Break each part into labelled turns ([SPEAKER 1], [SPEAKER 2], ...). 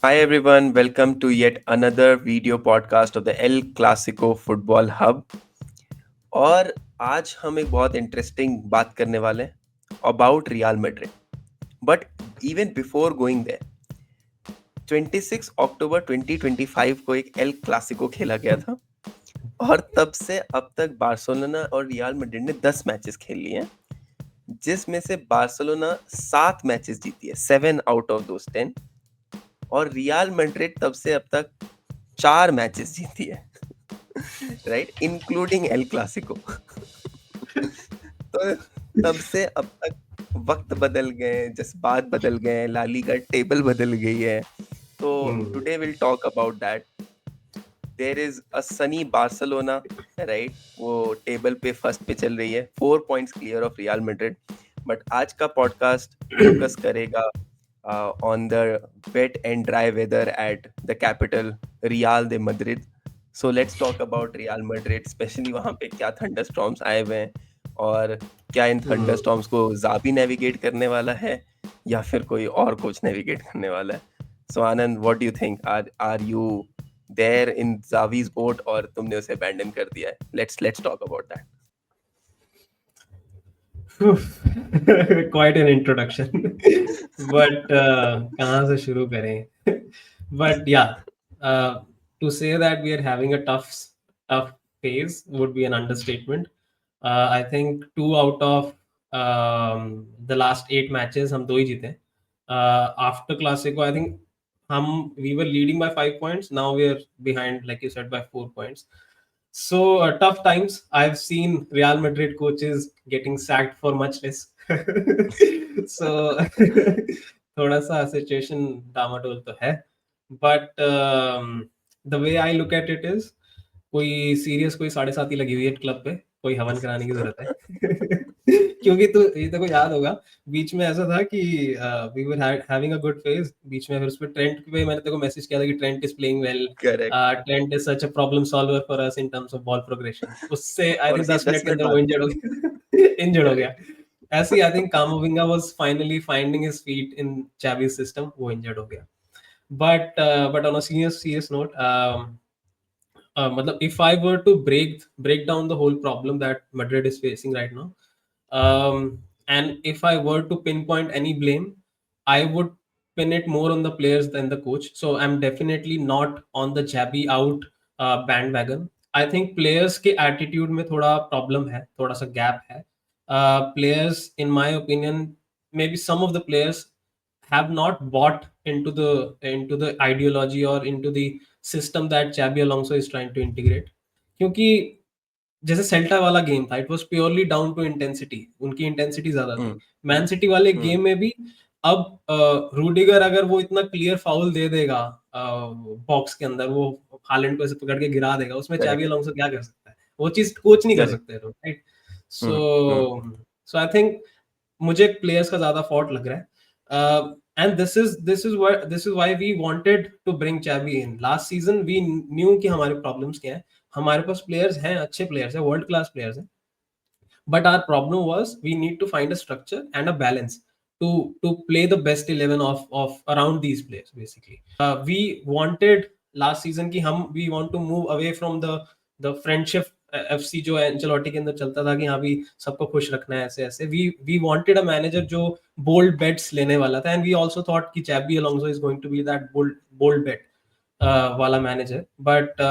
[SPEAKER 1] Hi everyone, welcome to yet another video podcast of the El Clasico Football Hub. और आज हम एक बहुत इंटरेस्टिंग बात करने वाले हैं about real Madrid. But even before going there, 26 October 2025 को एक एल क्लासिको खेला गया था और तब से अब तक बार्सिलोना और रियल मैड्रिड ने 10 मैचेस खेल लिए हैं, जिसमें से बार्सिलोना 7 मैचेस जीती है, 7 आउट ऑफ दोस 10, और रियल मैड्रिड तब से अब तक 4 मैचेस जीती है, राइट, इंक्लूडिंग एल क्लासिको. तो तब से अब तक वक्त बदल गए, जज्बात बदल गए, ला लीगा टेबल बदल गई है. तो today will talk about that. There is a sunny Barcelona, right, वो टेबल पे फर्स्ट पे चल रही है, 4 points clear of real Madrid. But आज का पॉडकास्ट फोकस करेगा on the wet and dry weather at the capital real de Madrid. So let's talk about real Madrid, specially वहाँ पे क्या थंडरस्टॉर्म्स आए हुए हैं और क्या इन थंडरस्टॉर्म्स को ज़ाबी नेविगेट करने वाला है या फिर कोई और कोच नेविगेट करने वाला है. So Anand, what do you think? Are you there in ज़ावी's बोट और तुमने उसे अबैंडन कर दिया है? Let's talk about that.
[SPEAKER 2] Quite an introduction. But कहाँ से शुरू करें? But yeah, to say that we are having a tough phase would be an understatement. I think 2 out of the last 8 matches हम 2 ही जीते. After Clasico, I think we were leading by 5 points. Now we are behind, like you said, by 4 points. So tough times. I've seen Real Madrid coaches getting sacked for much less. So थोड़ा सा situation डामाडोल तो है. But the way I look at it is, कोई serious कोई 7.5 ही लगी हुई है club पे, कोई हवन कराने की जरूरत है. क्योंकि तो ये तो को याद होगा, बीच में ऐसा था कि we were having a good phase. बीच में फिर उस पे ट्रेंट पे मैंने तेरे को मैसेज किया था कि Trent is playing well,
[SPEAKER 1] correct.
[SPEAKER 2] Trent is such a problem solver for us in terms of ball progression. उससे आई
[SPEAKER 1] और
[SPEAKER 2] थिंक
[SPEAKER 1] उसी
[SPEAKER 2] 10 मिनट
[SPEAKER 1] 10
[SPEAKER 2] के
[SPEAKER 1] मिनट
[SPEAKER 2] अंदर वो
[SPEAKER 1] बाद
[SPEAKER 2] इंजर्ड हो गया. इंजर्ड हो गया.
[SPEAKER 1] करेक्ट.
[SPEAKER 2] ऐसे ही I think Camavinga was finally finding his feet in चावी's सिस्टम, वो इंजर्ड हो गया. But on a serious note, if I were to break down the whole problem that Madrid is facing right now, and if I were to pinpoint any blame, I would pin it more on the players than the coach. So I'm definitely not on the Jabi out bandwagon. I think players के attitude में थोड़ा problem है, थोड़ा सा gap है. Players, in my opinion, maybe some of the players have not bought into the ideology or into the system that Xabi Alonso is trying to integrate. क्योंकि जैसे Celta वाला गेम था, it was purely down to intensity. उनकी intensity ज्यादा थी. Man city वाले game में भी अब रूडिगर अगर वो इतना क्लियर फाउल दे देगा बॉक्स के अंदर, वो हालैंड को ऐसे पकड़ के गिरा देगा, उसमें चाबी अलोंसो क्या कर सकता है? वो चीज कोच नहीं कर
[SPEAKER 1] करेक्ट.
[SPEAKER 2] सकते, राइट? सो आई थिंक मुझे प्लेयर्स का ज्यादा फॉल्ट लग रहा है. And this is why we wanted to bring Xabi in. Last season we knew कि हमारे प्रॉब्लम्स क्या है. हमारे पास प्लेयर्स हैं, अच्छे प्लेयर्स हैं, वर्ल्ड क्लास प्लेयर्स हैं, but our problem was we need to find a structure and a balance to play the best 11 of around these players. Basically we wanted last season कि हम we want to move away from the friendship FC जो Ancelotti के अंदर चलता था कि हाँ भी सबको खुश रखना है, ऐसे ऐसे. we wanted a manager जो bold bets लेने वाला था, and we also thought कि Xabi Alonso is going to be that bold bet वाला मैनेजर. बट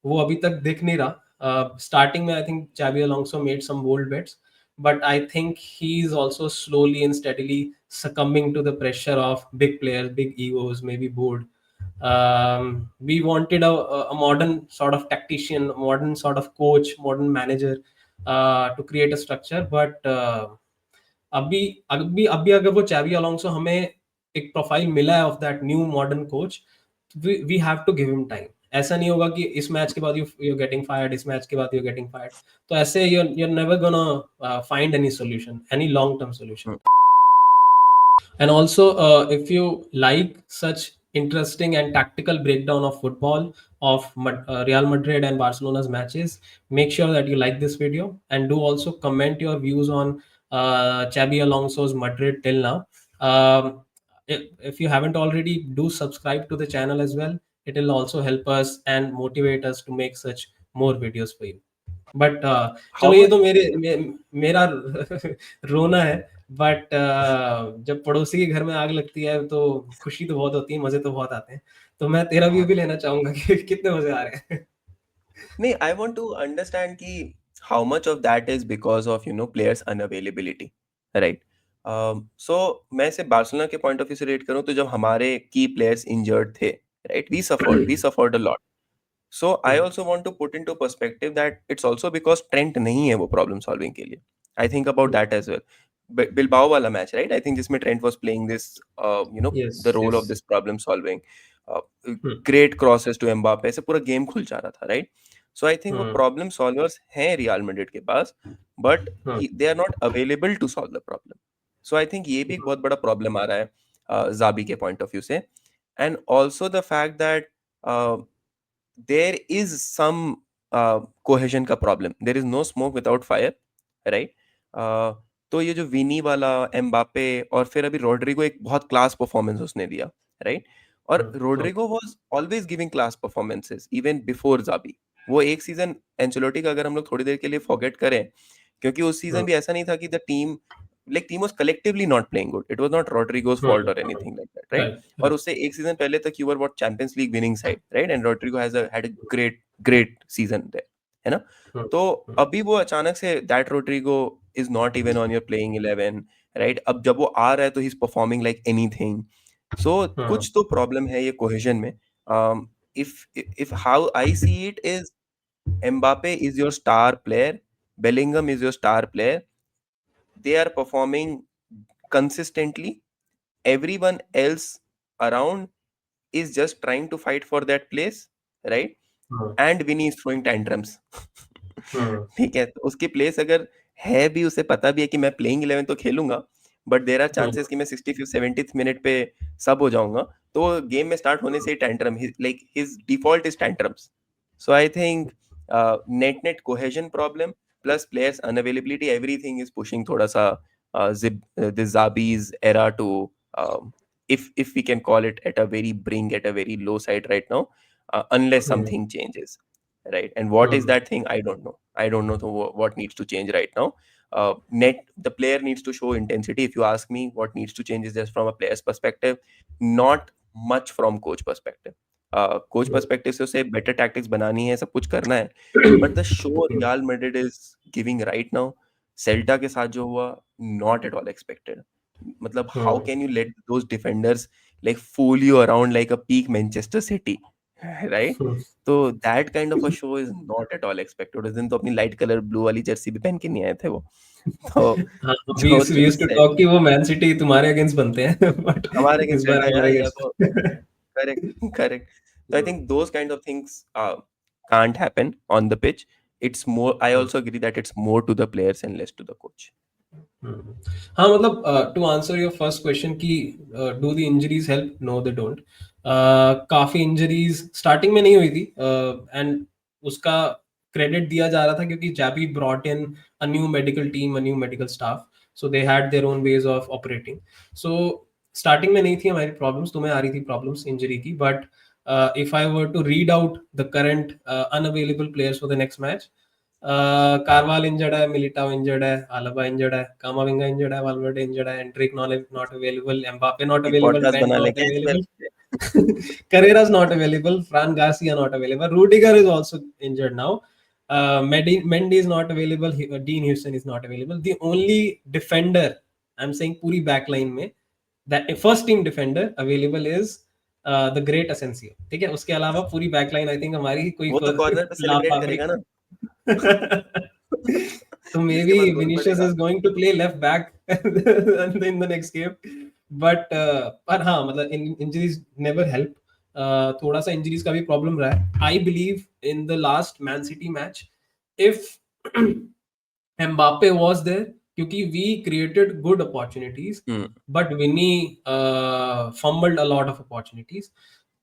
[SPEAKER 2] वो अभी तक दिख नहीं रहा. Starting में I think Xabi Alonso made some bold bets, but I think he's also slowly and steadily succumbing to the pressure of big players, big egos, maybe bored. We wanted a modern sort of tactician, modern sort of coach, modern manager to create a structure. But अभी अभी अभी अगर वो Xabi Alonso हमें एक profile मिला है of that new modern coach, we have to give him time. ऐसा नहीं होगा कि इस मैच के बाद यू गेटिंग फायर्ड, इस मैच के बाद यू गेटिंग फायर्ड. तो ऐसे you're never gonna find any solution, any long term solution. And also, if you like such interesting and tactical breakdown of football of Real Madrid and Barcelona's matches, make sure that you like this video and do also comment your views on Xabi Alonso's Madrid till now. if you haven't already, do subscribe to the channel as well. It will also help us and motivate us to make such more videos for you. But
[SPEAKER 1] How
[SPEAKER 2] चलो ये
[SPEAKER 1] much?
[SPEAKER 2] तो मेरा रोना है. But जब पड़ोसी के घर में आग लगती है तो खुशी तो बहुत होती है, मजे तो बहुत आते हैं. तो मैं तेरा व्यू
[SPEAKER 1] हाँ.
[SPEAKER 2] भी लेना चाहूंगा कि कितने मजे आ रहे हैं.
[SPEAKER 1] नहीं, I want to understand कि how much of that is because of players unavailability, right? So मैं से बार्सिलोना के पॉइंट ऑफ व्यू से रेट करूँ तो जब हमारे की प्लेयर्स इंजर्ड थे, right, we suffered a lot. So I also want to put into perspective that it's also because Trent नहीं है वो problem solving के लिए. I think about that as well. Bilbao वाला match, right? I think जिसमें Trent was playing this,
[SPEAKER 2] yes
[SPEAKER 1] the role
[SPEAKER 2] yes.
[SPEAKER 1] of this problem solving. Uh, Great crosses to Mbappe, ऐसे पूरा game खुल जा रहा था, right? So I think वो problem solvers हैं Real Madrid के पास, but they are not available to solve the problem. So I think ये भी एक बहुत बड़ा problem आ रहा है Zabi के point of view से. And also the fact that uh, there is some cohesion का problem. There is no smoke without fire, right? तो ये जो विनी वाला एम्बापे और फिर अभी रोड्रिगो एक बहुत क्लास परफॉर्मेंस उसने दिया, राइट? और Rodrigo was always giving class performances even before Xabi. वो एक सीजन एंचेलोटी का अगर हम लोग थोड़ी देर के लिए फॉरगेट करें, क्योंकि उस सीजन भी ऐसा नहीं था कि the team team was collectively not playing good. It was not Rodrigo's fault और एनीथिंग लाइक दैट, राइट? और उससे एक सीजन पहले तक you were what champions league winning side, right? And Rodrigo had a great great season there, है ना? तो अभी वो अचानक से that Rodrigo is not even on your playing 11, right? अब जब वो आ रहा है तो he is performing like anything. So कुछ तो प्रॉब्लम है ये कोहेजन में. If how I see it is Mbappe is your star player, Bellingham is your star player, they are performing consistently. Everyone else around is just trying to fight for that place, right? And Vinny is throwing tantrums. ठीक है, तो उसकी place अगर है भी, उसे पता भी है कि मैं प्लेइंग 11 तो खेलूंगा, बट देर आर चांसेस कि मैं 65th 70th मिनट पे सब हो जाऊंगा, तो गेम में स्टार्ट होने से ही tantrum, like his default is tantrums. So I think net cohesion problem plus players unavailability, everything is pushing थोड़ा सा the Zabi's era to, if we can call it, at a very at a very low side right now, unless something changes, right? And what is that thing? I don't know. I don't know what needs to change right now. The player needs to show intensity. If you ask me, what needs to change is just from a player's perspective, not much from coach perspective. Coach perspective से उसे better tactics बनानी है, सब कुछ करना है. But the show Real Madrid is giving right now, Celta के साथ जो हुआ, not at all expected. मतलब how can you let those defenders like fool you around like a peak Manchester City, right? तो that kind of a show is not at all expected. उस दिन तो अपनी लाइट कलर ब्लू वाली Jersey भी पहन के नहीं आए थे वो. तो जो
[SPEAKER 2] we
[SPEAKER 1] जो
[SPEAKER 2] used to talk कि वो मैन सिटी तुम्हारे अगेंस्ट बनते हैं बट
[SPEAKER 1] हमारे
[SPEAKER 2] इस
[SPEAKER 1] अगेंस्ट
[SPEAKER 2] बार
[SPEAKER 1] रहता है
[SPEAKER 2] हमारे
[SPEAKER 1] यार, या तो
[SPEAKER 2] against.
[SPEAKER 1] correct, correct. So I think those kind of things can't happen on the pitch. It's more. I also agree that it's more to the players and less to the coach.
[SPEAKER 2] हाँ मतलब to answer your first question कि do the injuries help, no they don't. काफी injuries starting में नहीं हुई थी and उसका credit दिया जा रहा था क्योंकि Xabi brought in a new medical team, a new medical staff, so they had their own ways of operating. So starting में नहीं थी हमारी प्रॉब्लम्स, तुम्हें आ रही थी प्रॉब्लम्स इंजरी की. But if I were to read out the current unavailable players for the next match, Carvajal injured है, मिलिटाओ इंजर्ड है, आलाबा इंजर्ड है, कामाविंगा इंजर्ड है, वाल्वर्डे इंजर्ड है, Endrick not available, Mbappe not
[SPEAKER 1] ये
[SPEAKER 2] available,
[SPEAKER 1] podcast
[SPEAKER 2] Trent
[SPEAKER 1] बना ले
[SPEAKER 2] not
[SPEAKER 1] क्या इस
[SPEAKER 2] अवेलेबल,
[SPEAKER 1] पे?
[SPEAKER 2] Carreras not available, Fran Garcia not available, Rudiger is also injured now, Mendy is not available, Dean Houston is not available. The only defender, I'm saying पूरी back line में, that first team defender available is the great Asensio. ठीक है, उसके अलावा पूरी back line I think हमारी कोई
[SPEAKER 1] वो तो कॉर्नर पे सेलिब्रेट
[SPEAKER 2] लाफावरी.
[SPEAKER 1] करेगा ना.
[SPEAKER 2] So
[SPEAKER 1] जिसके
[SPEAKER 2] maybe
[SPEAKER 1] पास गोल
[SPEAKER 2] Vinicius
[SPEAKER 1] पड़ेगा.
[SPEAKER 2] is going to play left back in the next game. But पर हाँ मतलब injuries never help. थोड़ा सा injuries का भी problem रहा है. I believe in the last Man City match, if Mbappe was there, क्योंकि we created good opportunities, but Vinny fumbled a lot of opportunities.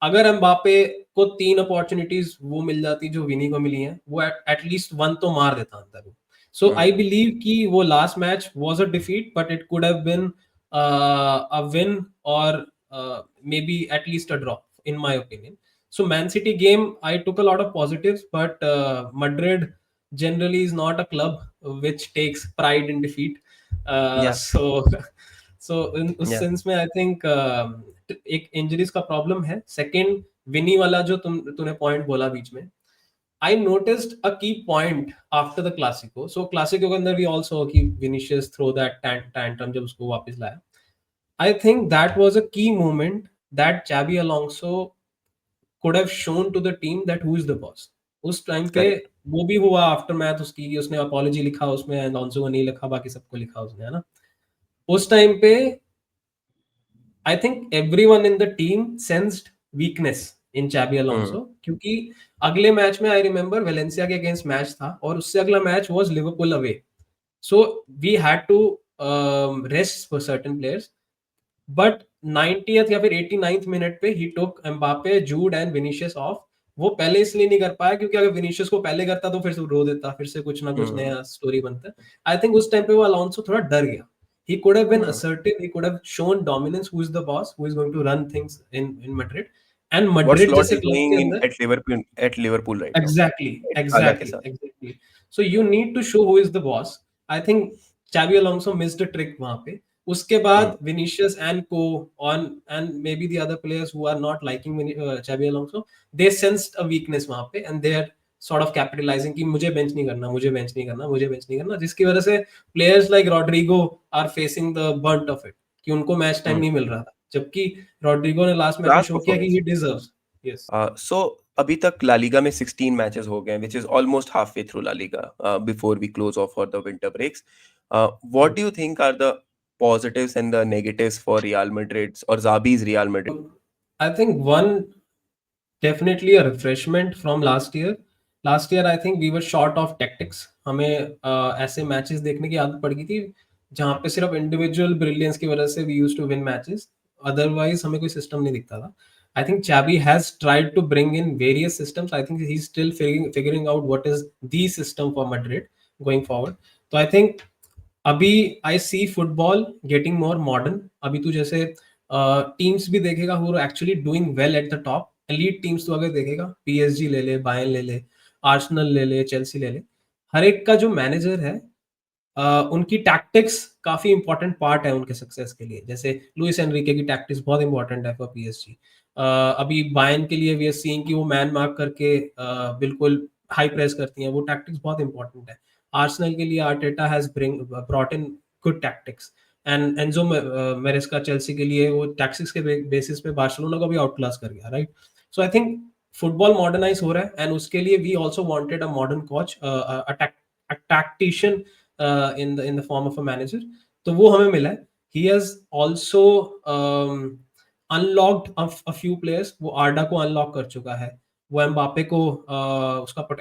[SPEAKER 2] अगर एम्बापे को 3 अपॉर्चुनिटीज वो मिल जाती जो विनी को मिली हैं, वो एटलीस्ट 1 तो मार देता अंदर. सो आई बिलीव कि वो last match was a defeat, but it could have been a win और maybe at least a draw, in my opinion. So Man City game, I took a lot of positives, but Madrid generally is not a club which takes pride in defeat.
[SPEAKER 1] Yeah,
[SPEAKER 2] So so in उस
[SPEAKER 1] yeah.
[SPEAKER 2] Sense में I think एक injuries का problem है. Second, विनी वाला जो तूने point बोला बीच में, I noticed a key point after the Clasico. So Clasico के अंदर we all saw कि Vinicius throw that tantrum जब उसको वापस लाया. I think that was a key moment that Xabi Alonso could have shown to the team that who is the boss. उस time पे
[SPEAKER 1] Correct.
[SPEAKER 2] वो भी हुआ आफ्टर मैच उसकी, उसने अपॉलॉजी लिखा उसमें, अलॉन्सो को नहीं लिखा, बाकी सबको लिखा उसने, है ना. उस टाइम पे I think everyone in the team sensed weakness in Xabi
[SPEAKER 1] Hmm.
[SPEAKER 2] Alonso, क्योंकि अगले मैच में आई रिमेम्बर वेलेंसिया के अगेंस्ट मैच था और उससे अगला match was Liverpool away. So we had to rest for certain players, but 90th या फिर 89th मिनट पे ही took Mbappe, Jude and Vinicius off. वो पहले इसलिए नहीं कर पाया क्योंकि अगर विनीशियस को पहले करता तो फिर से रो देता, फिर से कुछ ना कुछ
[SPEAKER 1] Hmm.
[SPEAKER 2] नया स्टोरी बनता. आई थिंक उस टाइम पे वो अलोंसो थोड़ा डर गया. He could have been
[SPEAKER 1] Hmm.
[SPEAKER 2] assertive. He could have shown dominance. Who is the boss? Who is going to run things in Madrid? And
[SPEAKER 1] What
[SPEAKER 2] Madrid
[SPEAKER 1] slot
[SPEAKER 2] जैसे
[SPEAKER 1] is
[SPEAKER 2] club
[SPEAKER 1] doing
[SPEAKER 2] के
[SPEAKER 1] in
[SPEAKER 2] अंदर,
[SPEAKER 1] at Liverpool right now?
[SPEAKER 2] exactly,
[SPEAKER 1] Salah के
[SPEAKER 2] exactly,
[SPEAKER 1] साथ.
[SPEAKER 2] exactly. So you need to show who is the boss. I think Xabi Alonso missed a trick वहाँ पे. उसके
[SPEAKER 1] Hmm.
[SPEAKER 2] बाद Vinicius and co on, and maybe the other players who are not liking Xabi Alonso, they sensed a weakness वहाँ पे and they are sort of capitalizing कि मुझे bench नहीं करना, मुझे बेंच नहीं करना, मुझे बेंच नहीं करना, जिसकी वजह से players like Rodrigo are facing the brunt of it कि उनको मैच टाइम
[SPEAKER 1] Hmm.
[SPEAKER 2] नहीं मिल रहा था, जबकि Rodrigo ने लास्ट मैच में
[SPEAKER 1] Class
[SPEAKER 2] शो किया कि
[SPEAKER 1] performance.
[SPEAKER 2] he deserves. Yes.
[SPEAKER 1] So अभी तक ला लीगा में 16 मैचेस हो गए, which is almost halfway through La Liga, before we close off for the winter breaks. What do you think are the positives and the negatives for Real Madrid's or Xabi's Real Madrid?
[SPEAKER 2] I think one, definitely a refreshment from last year. Last year I think we were short of tactics. हमें ऐसे matches देखने की आदत पड़ गई थी जहाँ पे सिर्फ इंडिविजुअल ब्रिलियंस की वजह से we used to win matches. Otherwise हमें कोई सिस्टम नहीं दिखता था. I think Xabi has tried to bring in various systems. I think he's still figuring out what is the system for Madrid going forward. So I think अभी I see football getting more modern. अभी तू जैसे teams भी देखेगा who are actually doing well at the top, elite teams तो अगर देखेगा, PSG ले ले, बायर्न ले ले, आर्सेनल ले ले, चेल्सी ले ले, हर एक का जो मैनेजर है उनकी टैक्टिक्स काफी इंपॉर्टेंट पार्ट है उनके सक्सेस के लिए. जैसे लुइस एनरिके की टैक्टिक्स बहुत इंपॉर्टेंट है फॉर पीएसजी. अभी बायर्न के लिए वी आर सीइंग कि वो मैन मार्क करके बिल्कुल हाई प्रेस करती हैं, वो टैक्टिक्स बहुत इंपॉर्टेंट है. आर्सेनल के लिए Arteta has brought in good tactics, and Enzo Maresca Chelsea के लिए वो टैक्टिक्स के बेसिस पे बार्सिलोना को भी आउट क्लास कर गया, right. So I think football modernize हो रहा है एंड उसके लिए we also wanted a modern coach, a tactician in the form of a manager. तो वो हमें मिला है. He has also unlocked a few players. वो आर्डा को अनलॉक कर चुका है, वो एम्बापे को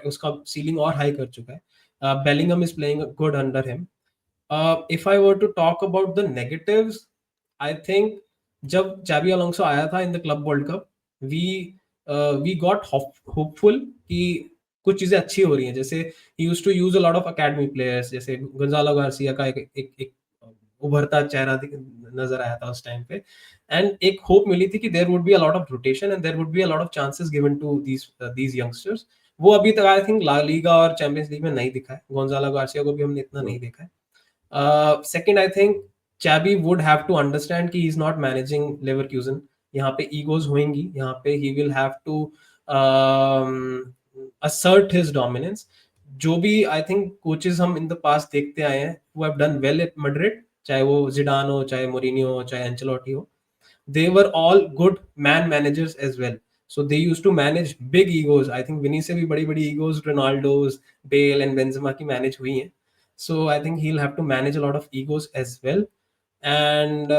[SPEAKER 2] उसका सीलिंग और हाई कर चुका है. Bellingham is playing good under him. If I were to talk about the negatives, I think जब Xabi Alonso आया था in the Club World Cup, we got hopeful कि कुछ चीजें अच्छी हो रही हैं. जैसे he used to use a lot of academy players, जैसे गोंजालो गार्सिया का एक उभरता चेहरा नजर आया था उस टाइम पे, एंड एक होप मिली थी कि there would be a lot of rotation and there would be a lot of chances given to these youngsters. वो अभी तक आई थिंक ला लीगा और चैंपियंस लीग में नहीं दिखा है. गोंजालो गार्सिया को भी हमने इतना नहीं देखा है. Second, I think Xabi would have to understand कि he's not managing Leverkusen. यहाँ पे egos होंगी, यहाँ पे he will have to assert his dominance. जो भी I think coaches हम in the past देखते आए हैं who have done well at Madrid, चाहे वो जिडान हो, चाहे मोरिनियो हो, चाहे एंचेलोटी हो, they were all good man managers as well. So they used to manage big egos. I think Vinny से भी बड़ी बड़ी egos Ronaldo's, Bale and Benzema की manage हुई हैं. So I think he'll have to manage a lot of egos as well, and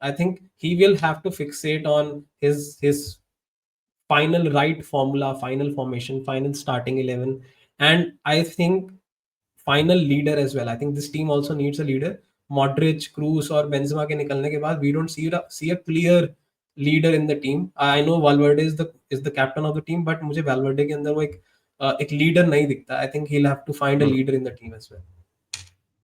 [SPEAKER 2] I think he will have to fixate on his final right formula, final formation, final starting 11, and I think final leader as well. I think this team also needs a leader. Modric, Cruz और Benzema के निकलने के बाद we don't see a clear leader in the team. I know Valverde is the captain of the team, but मुझे Valverde के अंदर वो एक leader नहीं दिखता. I think he'll have to find a leader in the team as well.